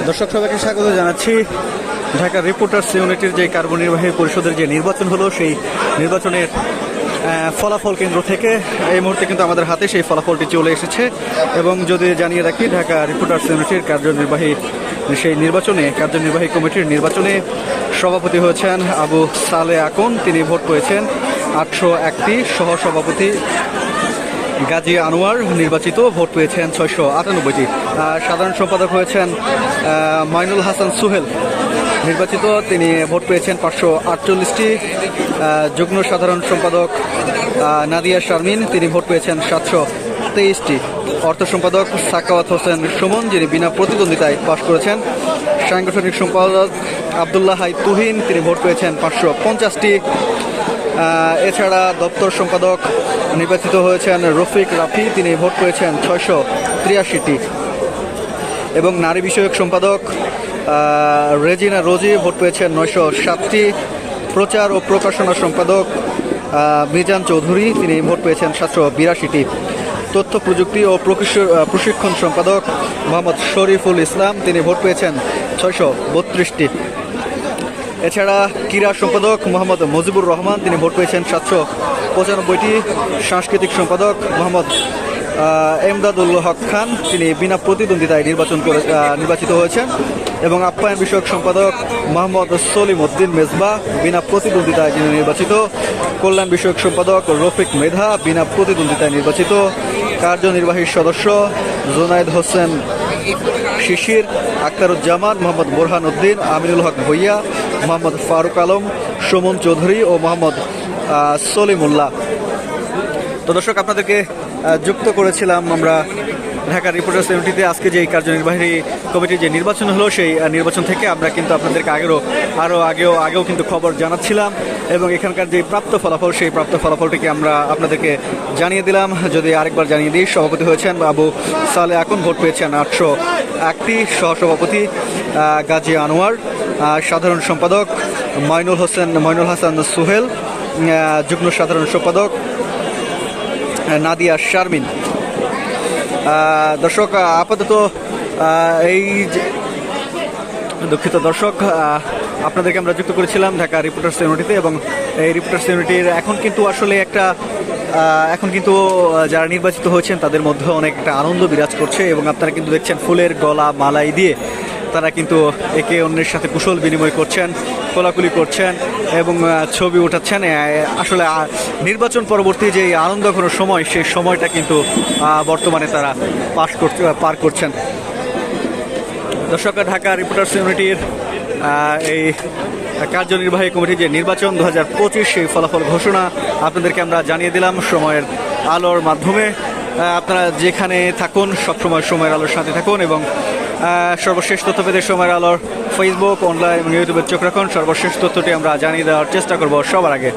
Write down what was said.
দর্শক সবাইকে স্বাগত জানাচ্ছি। ঢাকা রিপোর্টার্স ইউনিটির যে কার্যনির্বাহী পরিষদের যে নির্বাচন হলো, সেই নির্বাচনের ফলাফল কেন্দ্র থেকে এই মুহূর্তে কিন্তু আমাদের হাতে সেই ফলাফলটি চলে এসেছে। এবং যদি জানিয়ে রাখি, ঢাকা রিপোর্টার্স ইউনিটির কার্যনির্বাহী কমিটির নির্বাচনে সভাপতি হয়েছেন আবু সালে আকন, তিনি ভোট পেয়েছেন 801টি। সহসভাপতি গাজী আনোয়ার নির্বাচিত, ভোট পেয়েছেন 698টি। সাধারণ সম্পাদক হয়েছেন মাইনুল হাসান সুহেল নির্বাচিত, তিনি ভোট পেয়েছেন 548টি। যুগ্ম সাধারণ সম্পাদক নাদিয়া শারমিন, তিনি ভোট পেয়েছেন 723টি। অর্থ সম্পাদক সাকাওয়াত হোসেন সুমন, যিনি বিনা প্রতিদ্বন্দ্বিতায় পাশ করেছেন। সাংগঠনিক সম্পাদক আবদুল্লাহ হাই তুহিন, তিনি ভোট পেয়েছেন 550টি। এছাড়া দপ্তর সম্পাদক নির্বাচিত হয়েছেন রফিক রাফি, তিনি ভোট পেয়েছেন 683টি। এবং নারী বিষয়ক সম্পাদক রেজিনা রোজি ভোট পেয়েছেন 907টি। প্রচার ও প্রকাশনা সম্পাদক মিজান চৌধুরী, তিনি ভোট পেয়েছেন 782টি। তথ্য প্রযুক্তি ও প্রশিক্ষণ সম্পাদক মোহাম্মদ শরীফুল ইসলাম, তিনি ভোট পেয়েছেন 632টি। এছাড়া ক্রীড়া সম্পাদক মোহাম্মদ মুজিবুর রহমান, তিনি ভোট পেয়েছেন 795টি। সাংস্কৃতিক সম্পাদক মোহাম্মদ এমদাদুল হক খান, তিনি বিনা প্রতিদ্বন্দ্বিতায় নির্বাচিত হয়েছেন। এবং আপ্যায়ন বিষয়ক সম্পাদক মোহাম্মদ সলিম উদ্দিন মেজবা, বিনা প্রতিদ্বন্দ্বিতায় যিনি নির্বাচিত। কল্যাণ বিষয়ক সম্পাদক রফিক মেধা, বিনা প্রতিদ্বন্দ্বিতায় নির্বাচিত। কার্যনির্বাহী সদস্য জুনায়েদ হোসেন শিশির, আখতারুজ্জামান, মোহাম্মদ বোরহান উদ্দিন, আমিনুল হক ভুইয়া, মোহাম্মদ ফারুক আলম, সুমন চৌধুরী ও মোহাম্মদ সলিমুল্লাহ। তো দর্শক, আপনাদেরকে যুক্ত করেছিলাম আমরা ঢাকা রিপোর্টার্স ইউনিটিতে। আজকে যে কার্যনির্বাহী কমিটির যে নির্বাচন হলো, সেই নির্বাচন থেকে আমরা কিন্তু আপনাদেরকে আগেও কিন্তু খবর জানাচ্ছিলাম। এবং এখানকার যে প্রাপ্ত ফলাফল, সেই প্রাপ্ত ফলাফলটিকে আমরা আপনাদেরকে জানিয়ে দিলাম। যদি আরেকবার জানিয়ে দিই, সভাপতি হয়েছেন আবু সালে আকন, ভোট পেয়েছেন 801টি। সহসভাপতি গাজী আনোয়ার, সাধারণ সম্পাদক মাইনুল হাসান সুহেল, যুগ্ম সাধারণ সম্পাদক নাদিয়া শারমিন। দর্শক, আপাতত দুঃখিত দর্শক, আপনাদেরকে আমরা যুক্ত করেছিলাম ঢাকা রিপোর্টার্স ইউনিটিতে। এবং এই রিপোর্টার্স ইউনিটির এখন কিন্তু যারা নির্বাচিত হয়েছেন তাদের মধ্যে অনেক একটা আনন্দ বিরাজ করছে। এবং আপনারা কিন্তু দেখছেন ফুলের গলা মালাই দিয়ে তারা কিন্তু একে অন্যের সাথে কুশল বিনিময় করছেন, কোলাকুলি করছেন এবং ছবি ওঠাচ্ছেন। আসলে নির্বাচন পরবর্তী যে আনন্দ কোনো সময়, সেই সময়টা কিন্তু বর্তমানে তারা পার করছেন। দর্শক, ঢাকা রিপোর্টার্স ইউনিটির এই কার্যনির্বাহী কমিটির যে নির্বাচন 2025, সেই ফলাফল ঘোষণা আপনাদেরকে আমরা জানিয়ে দিলাম সময়ের আলোর মাধ্যমে। আপনারা যেখানে থাকুন, সবসময় সময়ের আলোর সাথে থাকুন এবং সর্বশেষ তথ্য পেতে সময়ের আলোর ফেসবুক, অনলাইন এবং ইউটিউবে চোখ রাখুন। সর্বশেষ তথ্যটি আমরা জানিয়ে দেওয়ার চেষ্টা করব সবার আগে।